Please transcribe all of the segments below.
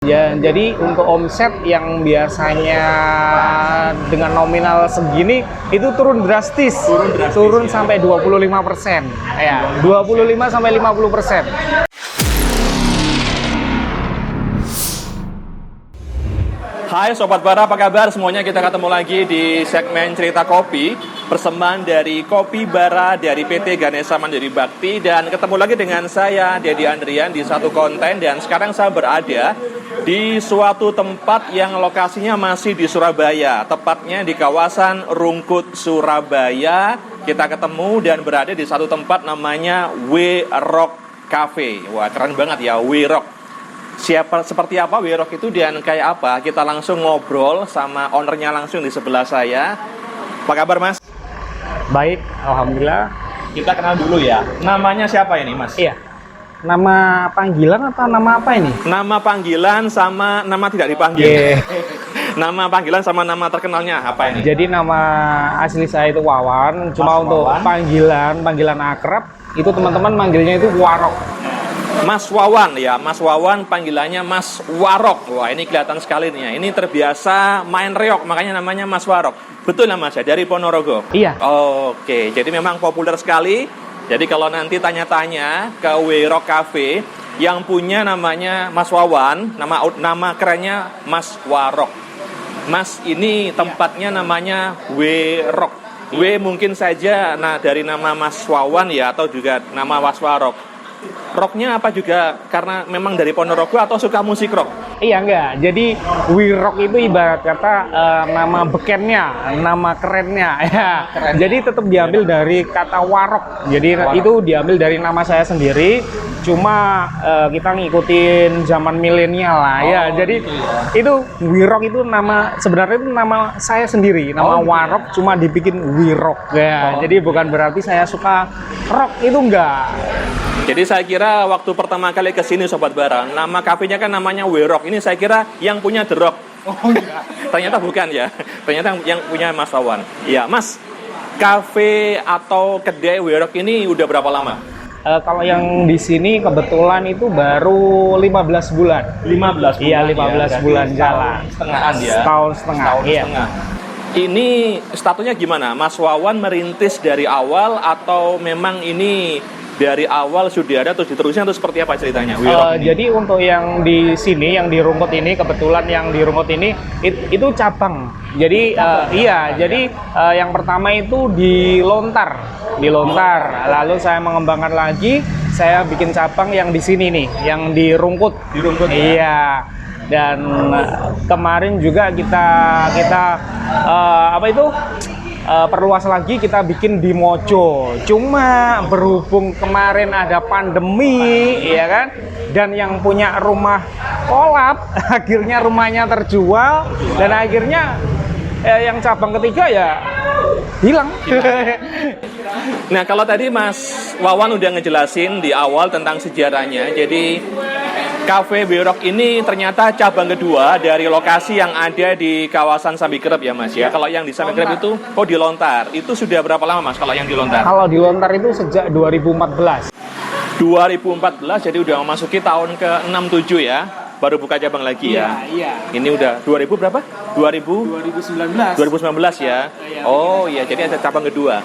Ya, jadi untuk omset yang biasanya dengan nominal segini itu turun drastis, turun ya. sampai 25%. Ya, 25 sampai 50%. Hai Sobat Bara, apa kabar? Semuanya kita ketemu lagi di segmen Cerita Kopi, persembahan dari Kopi Bara dari PT Ganesha Mandiri Bakti. Dan ketemu lagi dengan saya, Dedi Andrian, di satu konten. Dan sekarang saya berada di suatu tempat yang lokasinya masih di Surabaya, tepatnya di kawasan Rungkut, Surabaya. Kita ketemu dan berada di satu tempat namanya W-Rock Cafe. Wah, keren banget ya, W-Rock. Seperti apa W-Rock itu dan kayak apa? Kita langsung ngobrol sama ownernya langsung di sebelah saya. Apa kabar, Mas? Baik, alhamdulillah. Kita kenal dulu ya. Namanya siapa ini, Mas? Iya. Nama panggilan atau nama apa ini? Nama panggilan sama nama tidak dipanggil. Yeah. Nama panggilan sama nama terkenalnya apa ini? Jadi nama asli saya itu Wawan, cuma Mas untuk Wawan. panggilan akrab itu teman-teman manggilnya itu Warok. Mas Wawan ya, Mas Wawan panggilannya Mas Warok. Wah, ini kelihatan sekali nih ya. Ini terbiasa main reok, makanya namanya Mas Warok. Betul lah Mas ya, dari Ponorogo? Iya. Oke, jadi memang populer sekali. Jadi kalau nanti tanya-tanya ke W-Rock Cafe, yang punya namanya Mas Wawan, nama kerennya Mas Warok. Mas, ini tempatnya namanya W-Rock. W mungkin saja dari nama Mas Wawan ya, atau juga nama Mas Warok. Rocknya apa juga karena memang dari Ponorogo atau suka musik rock? Iya enggak, jadi W-Rock itu ibarat kata nama bekennya, nama kerennya ya. Jadi tetap diambil dari kata warok. Jadi itu diambil dari nama saya sendiri. Cuma kita ngikutin zaman milenial lah ya. Jadi itu W-Rock itu sebenarnya itu nama saya sendiri, nama warok cuma dibikin W-Rock ya. Jadi bukan berarti saya suka rock, itu enggak. Jadi saya kira waktu pertama kali ke sini Sobat Bara, nama kafenya kan namanya W-Rock. Ini saya kira yang punya The Rock. Oh iya. Ternyata bukan ya. Ternyata yang punya Mas Wawan. Iya, Mas. Kafe atau kedai W-Rock ini udah berapa lama? Kalau yang di sini kebetulan itu baru 15 bulan. 15 bulan. Iya, 15 bulan jalan. Setengahan ya. Setahun setengah. Iya. Ini statusnya gimana? Mas Wawan merintis dari awal atau memang ini dari awal sudah ada terus diterusnya atau seperti apa ceritanya? Jadi untuk yang di sini, yang di Rungkut ini, kebetulan yang di Rungkut ini itu cabang. Jadi jadi yang pertama itu di Lontar, lalu saya mengembangkan lagi, saya bikin cabang yang di sini nih, yang di Rungkut. Di Rungkut. Iya. Dan kemarin juga kita perluas lagi, kita bikin di Mojo. Cuma berhubung kemarin ada pandemi, ya kan, dan yang punya rumah kolap, akhirnya rumahnya terjual, dan akhirnya yang cabang ketiga ya hilang. Nah, kalau tadi Mas Wawan udah ngejelasin di awal tentang sejarahnya, jadi Cafe W-Rock ini ternyata cabang kedua dari lokasi yang ada di kawasan Sambikerep ya Mas ya. Kalau yang di Sambikerep itu, di Lontar. Itu sudah berapa lama Mas kalau yang di Lontar? Kalau di Lontar itu sejak 2014. 2014, jadi udah memasuki tahun ke-67 ya. Baru buka cabang lagi ya. Iya. Ini udah 2000 berapa? 2019. 2019 ya. Oh iya, jadi ada cabang kedua.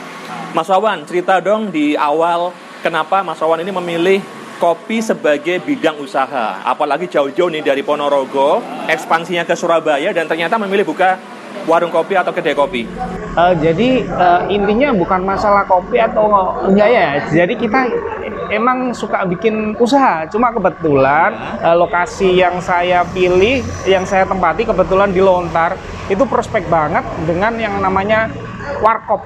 Mas Wawan, cerita dong di awal kenapa Mas Wawan ini memilih kopi sebagai bidang usaha, apalagi jauh-jauh nih dari Ponorogo, ekspansinya ke Surabaya dan ternyata memilih buka warung kopi atau kedai kopi. Jadi intinya bukan masalah kopi atau enggak ya. Jadi kita emang suka bikin usaha. Cuma kebetulan lokasi yang saya pilih, yang saya tempati kebetulan di Lontar, itu prospek banget dengan yang namanya warkop,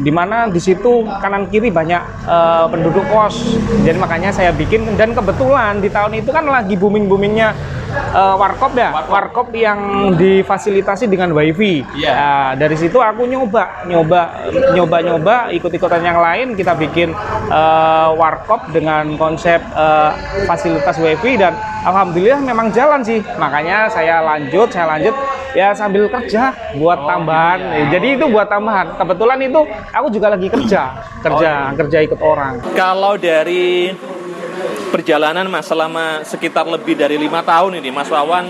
dimana di situ kanan kiri banyak penduduk kos. Jadi makanya saya bikin, dan kebetulan di tahun itu kan lagi boomingnya warkop ya, warkop yang difasilitasi dengan wifi. Nah, dari situ aku nyoba ikut-ikutan yang lain, kita bikin warkop dengan konsep fasilitas wifi, dan alhamdulillah memang jalan sih. Makanya saya lanjut ya sambil kerja buat tambahan. Jadi itu buat tambahan. Kebetulan itu aku juga lagi kerja ikut orang. Kalau dari perjalanan Mas selama sekitar lebih dari 5 tahun ini Mas Wawan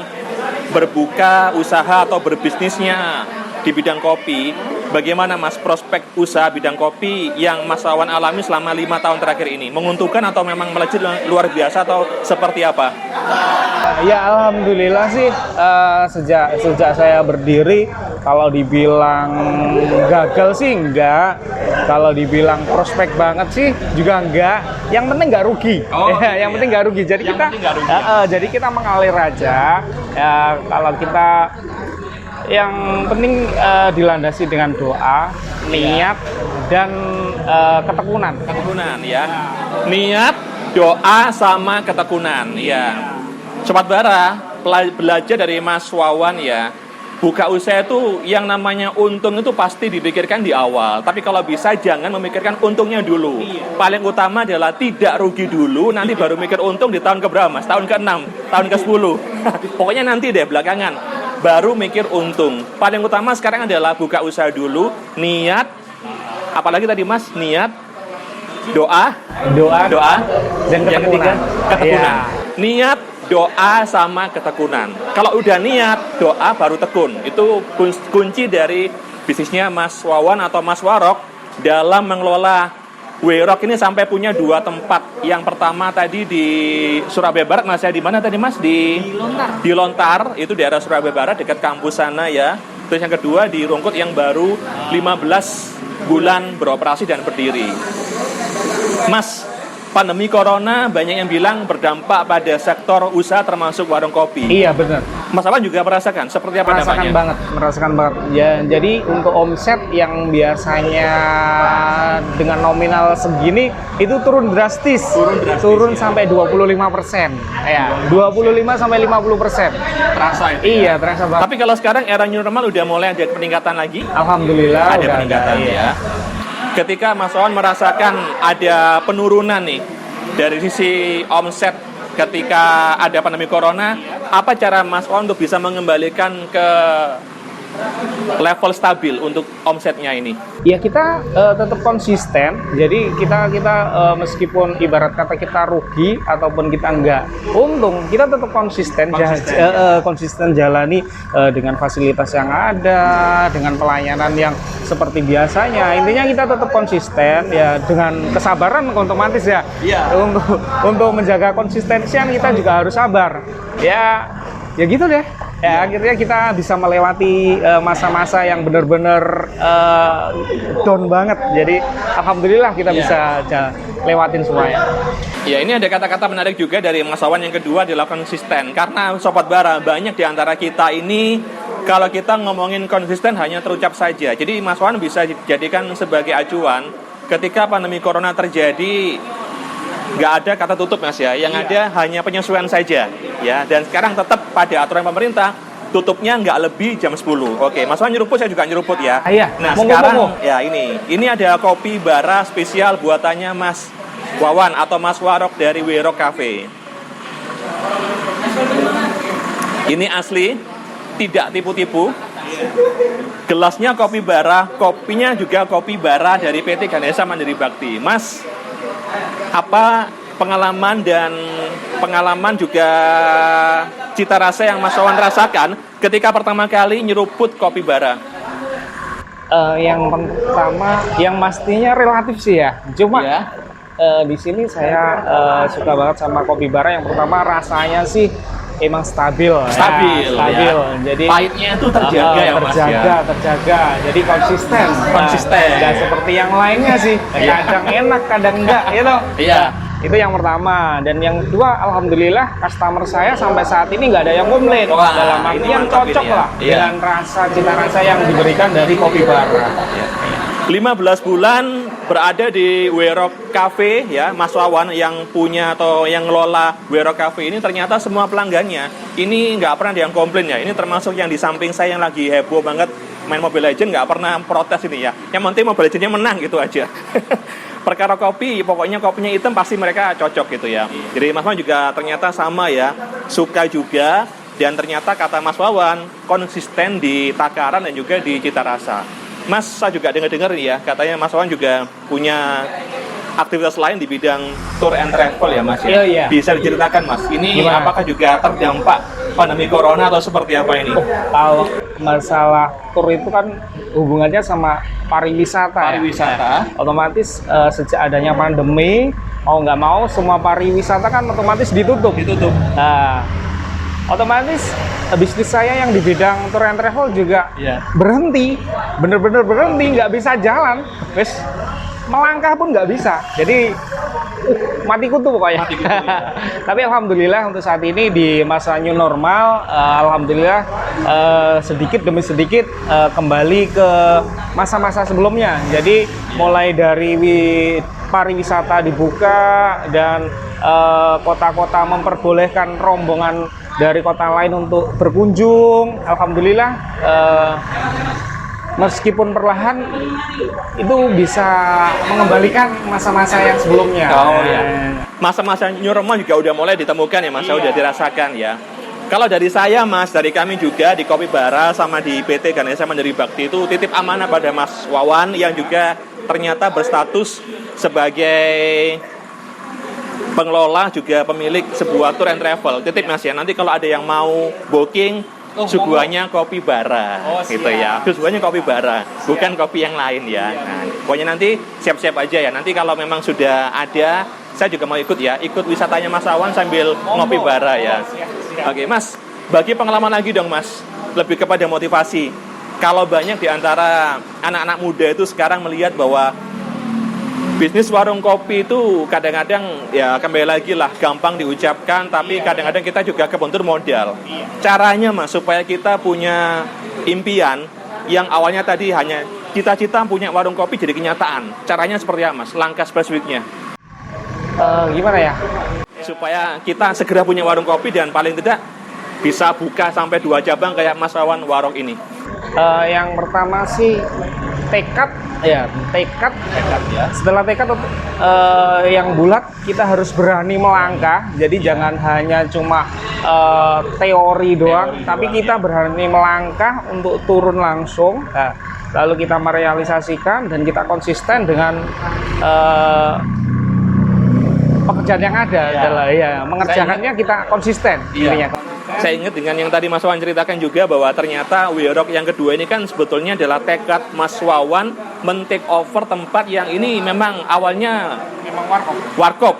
berbuka usaha atau berbisnisnya di bidang kopi. Bagaimana Mas prospek usaha bidang kopi yang Mas Wawan alami selama 5 tahun terakhir ini? Menguntungkan atau memang melejit luar biasa atau seperti apa? Ya alhamdulillah sih sejak saya berdiri, kalau dibilang gagal sih enggak, kalau dibilang prospek banget sih juga enggak. Yang penting nggak rugi. Yang penting nggak rugi. Jadi jadi kita mengalir aja. Ya, kalau kita yang penting dilandasi dengan doa, niat, dan ketekunan. Ketekunan ya. Niat, doa, sama ketekunan ya. Sobat Bara, belajar dari Mas Wawan ya. Buka usaha itu yang namanya untung itu pasti dipikirkan di awal. Tapi kalau bisa jangan memikirkan untungnya dulu. Paling utama adalah tidak rugi dulu, nanti baru mikir untung di tahun keberapa Mas? Tahun ke-6, tahun ke-10. Pokoknya nanti deh belakangan baru mikir untung. Paling utama sekarang adalah buka usaha dulu, niat, apalagi tadi Mas, niat, doa, dan yang ketiga ketekunan. Ya. Niat, doa, sama ketekunan. Kalau udah niat, doa, baru tekun. Itu kunci dari bisnisnya Mas Wawan atau Mas Warok dalam mengelola Werok ini sampai punya 2 tempat. Yang pertama tadi di Surabaya Barat, Mas ya, di mana tadi Mas? Di Lontar. Di Lontar, itu daerah Surabaya Barat dekat kampus sana ya. Terus yang kedua di Rungkut yang baru 15 bulan beroperasi dan berdiri. Mas, pandemi corona banyak yang bilang berdampak pada sektor usaha termasuk warung kopi. Iya benar. Mas Wawan juga merasakan seperti apa dampaknya? Merasakan banget. Ya, jadi untuk omset yang biasanya dengan nominal segini itu turun drastis. Turun sampai 25%. Ya, 25 sampai 50%. Terasa itu. Iya, terasa banget. Tapi kalau sekarang era new normal udah mulai ada peningkatan lagi? Alhamdulillah Ada peningkatan ya. Ketika Mas Wawan merasakan ada penurunan nih dari sisi omset ketika ada pandemi corona, apa cara Mas Wawan untuk bisa mengembalikan ke level stabil untuk omsetnya ini? Ya kita tetap konsisten. Jadi kita meskipun ibarat kata kita rugi ataupun kita enggak untung, kita tetap konsisten jalani dengan fasilitas yang ada, dengan pelayanan yang seperti biasanya. Intinya kita tetap konsisten ya, dengan kesabaran otomatis ya. Untuk menjaga konsistensian kita juga harus sabar. Ya gitu deh. Ya akhirnya kita bisa melewati masa-masa yang benar-benar down banget. Jadi alhamdulillah kita bisa lewatin semuanya. Ya, ini ada kata-kata menarik juga dari Mas Wawan. Yang kedua adalah konsisten. Karena Sobat Bara, banyak di antara kita ini kalau kita ngomongin konsisten hanya terucap saja. Jadi Mas Wawan bisa dijadikan sebagai acuan ketika pandemi corona terjadi. Nggak ada kata tutup Mas ya, yang ada hanya penyesuaian saja ya. Dan sekarang tetap pada aturan pemerintah, tutupnya nggak lebih jam 10. Oke, Mas Wawan nyeruput, saya juga nyeruput ya. Iya. Nah sekarang ya ini ada kopi bara spesial buatannya Mas Wawan atau Mas Warok dari Werok Cafe. Ini asli, tidak tipu-tipu. Gelasnya kopi bara, kopinya juga kopi bara dari PT Ganesha Mandiri Bakti. Mas, apa pengalaman juga cita rasa yang Mas Wawan rasakan ketika pertama kali nyeruput kopi bara? Yang pertama, yang pastinya relatif sih ya. Cuma di sini saya suka banget sama kopi bara. Yang pertama rasanya sih emang stabil. Stabil. Ya. Jadi pahitnya itu terjaga ya Mas ya. Terjaga. Jadi konsisten. Nggak seperti yang lainnya sih. Kadang enak, kadang enggak, gitu. Iya. Itu yang pertama. Dan yang kedua, alhamdulillah customer saya sampai saat ini nggak ada yang komplain. Dalam artian cocok lah dengan cita rasa yang diberikan dari kopi bara. 15 bulan berada di Werok Cafe ya, Mas Wawan yang punya atau yang ngelola Werok Cafe ini, ternyata semua pelanggannya ini nggak pernah ada yang komplain ya. Ini termasuk yang di samping saya yang lagi heboh banget main Mobile Legends, nggak pernah protes ini ya. Yang penting Mobile Legends-nya menang gitu aja. Perkara kopi, pokoknya kopinya hitam pasti mereka cocok gitu ya. Jadi Mas Wawan juga ternyata sama ya, suka juga. Dan ternyata kata Mas Wawan konsisten di takaran dan juga di cita rasa. Mas, saya juga dengar-dengar ya, katanya Mas Wawan juga punya aktivitas lain di bidang tour and travel ya Mas ya. Iya. Bisa diceritakan Mas, ini Gimana? apakah juga terdampak pandemi corona atau seperti apa ini? Kalau masalah tur itu kan hubungannya sama pariwisata. Pariwisata. Ya. Otomatis sejak adanya pandemi, mau nggak mau semua pariwisata kan otomatis ditutup. Nah, otomatis bisnis saya yang di bidang tour and travel juga berhenti, bener-bener berhenti, nggak bisa jalan, wes melangkah pun nggak bisa. Jadi mati kutu pokoknya. Tapi alhamdulillah untuk saat ini di masa new normal, alhamdulillah sedikit demi sedikit kembali ke masa-masa sebelumnya. Jadi mulai dari pariwisata dibuka dan kota-kota memperbolehkan rombongan dari kota lain untuk berkunjung. Alhamdulillah meskipun perlahan itu bisa mengembalikan masa-masa yang sebelumnya. Oh ya. Masa-masa new normal juga udah mulai ditemukan ya Mas, udah dirasakan ya. Kalau dari saya Mas, dari kami juga di Kopi Bara sama di PT Ganesha Mandiri Bakti itu titip amanah pada Mas Wawan yang juga ternyata berstatus sebagai pengelola juga pemilik sebuah tour and travel. Titip Mas ya, nanti kalau ada yang mau booking suguhannya Kopi Bara gitu ya. Suguhannya Kopi Bara, bukan kopi yang lain ya. Nah, pokoknya nanti siap-siap aja ya. Nanti kalau memang sudah ada, saya juga mau ikut ya, ikut wisatanya Mas Wawan sambil ngopi bara ya. Oke Mas, bagi pengalaman lagi dong Mas, lebih kepada motivasi. Kalau banyak di antara anak-anak muda itu sekarang melihat bahwa bisnis warung kopi itu kadang-kadang ya kembali lagi lah gampang diucapkan, tapi kadang-kadang kita juga kebentur modal. Caranya Mas supaya kita punya impian yang awalnya tadi hanya cita-cita punya warung kopi jadi kenyataan. Caranya seperti apa Mas? Langkah spesifiknya? Gimana ya? Supaya kita segera punya warung kopi dan paling tidak bisa buka sampai 2 cabang kayak Mas Wawan Warok ini. Yang pertama sih tekad ya. Setelah tekad yang bulat, kita harus berani melangkah. Jadi jangan hanya cuma teori doang, tapi kita berani melangkah untuk turun langsung. Nah, lalu kita merealisasikan dan kita konsisten dengan pekerjaan yang ada. Mengerjakannya kita konsisten. Saya ingat dengan yang tadi Mas Wawan ceritakan juga bahwa ternyata Wirok yang kedua ini kan sebetulnya adalah tekad Mas Wawan men-take over tempat yang ini memang awalnya warkop.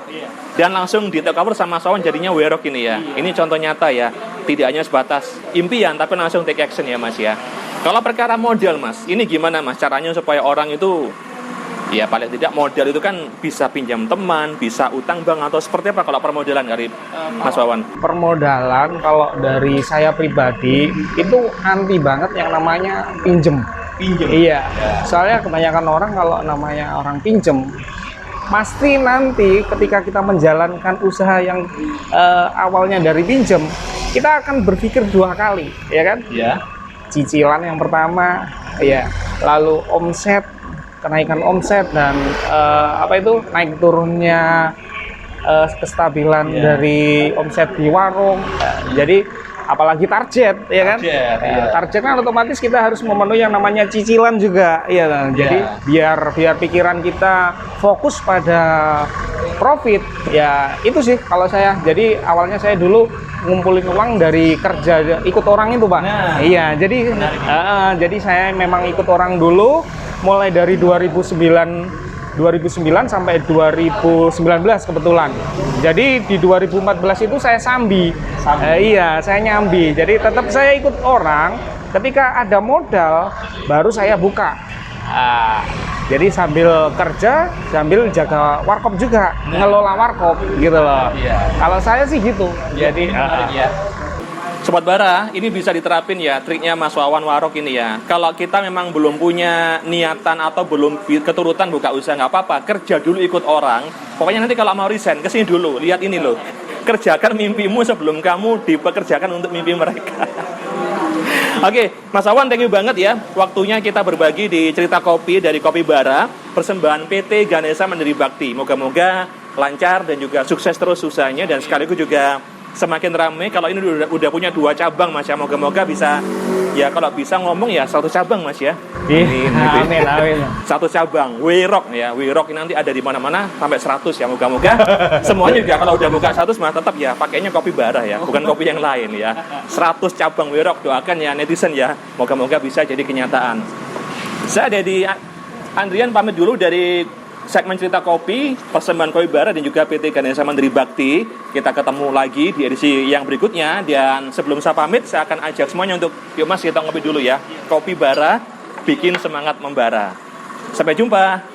Dan langsung di take over sama Mas Wawan jadinya Wirok ini ya. Ini contoh nyata ya, tidak hanya sebatas impian tapi langsung take action ya Mas ya. Kalau perkara modal Mas, ini gimana Mas caranya supaya orang itu ya paling tidak modal itu kan bisa pinjam teman, bisa utang bank atau seperti apa kalau permodalan kali Mas Wawan? Permodalan kalau dari saya pribadi itu anti banget yang namanya pinjem. Iya. Soalnya kebanyakan orang kalau namanya orang pinjem pasti nanti ketika kita menjalankan usaha yang awalnya dari pinjem, kita akan berpikir 2 kali, ya kan? Iya. Cicilan yang pertama, ya, lalu kenaikan omset dan naik turunnya kestabilan dari omset di warung. Jadi apalagi target, ya kan? Target kan otomatis kita harus memenuhi yang namanya cicilan juga, ya kan? Jadi biar pikiran kita fokus pada profit, ya itu sih kalau saya. Jadi awalnya saya dulu ngumpulin uang dari kerja ikut orang itu Pak. Iya, jadi saya memang ikut orang dulu. Mulai dari 2009 sampai 2019 kebetulan. Jadi di 2014 itu saya sambi. Saya nyambi. Jadi tetap saya ikut orang. Ketika ada modal, baru saya buka. Jadi sambil kerja, sambil jaga warkop juga, ngelola warkop gitu loh. Kalau saya sih gitu. Jadi Sobat Bara, ini bisa diterapin ya triknya Mas Wawan Warok ini ya. Kalau kita memang belum punya niatan atau belum keturutan buka usaha, nggak apa-apa, kerja dulu ikut orang. Pokoknya nanti kalau mau resign, kesini dulu, lihat ini loh. Kerjakan mimpimu sebelum kamu dipekerjakan untuk mimpi mereka. Oke, Mas Wawan, thank you banget ya. Waktunya kita berbagi di cerita kopi dari Kopi Bara, persembahan PT Ganesha Mandiri Bakti. Moga-moga lancar dan juga sukses terus usahanya dan sekaligus juga semakin ramai. Kalau ini udah punya 2 cabang Mas ya, moga-moga bisa Ya kalau bisa ngomong ya 100 cabang Mas ya. Ih, amin, amin. 1 cabang Wiro ya. Wiro ini nanti ada di mana-mana sampai 100 ya. Moga-moga semuanya juga kalau udah buka 100 mah tetap ya pakainya kopi Bara ya, bukan kopi yang lain ya. 100 cabang Wiro, doakan ya netizen ya. Moga-moga bisa jadi kenyataan. Saya ada di Andrian pamit dulu dari segmen cerita kopi, persembahan kopi Bara dan juga PT Ganesha Mandiri Bakti. Kita ketemu lagi di edisi yang berikutnya. Dan sebelum saya pamit, saya akan ajak semuanya untuk yuk Mas kita ngopi dulu ya. Kopi Bara bikin semangat membara. Sampai jumpa.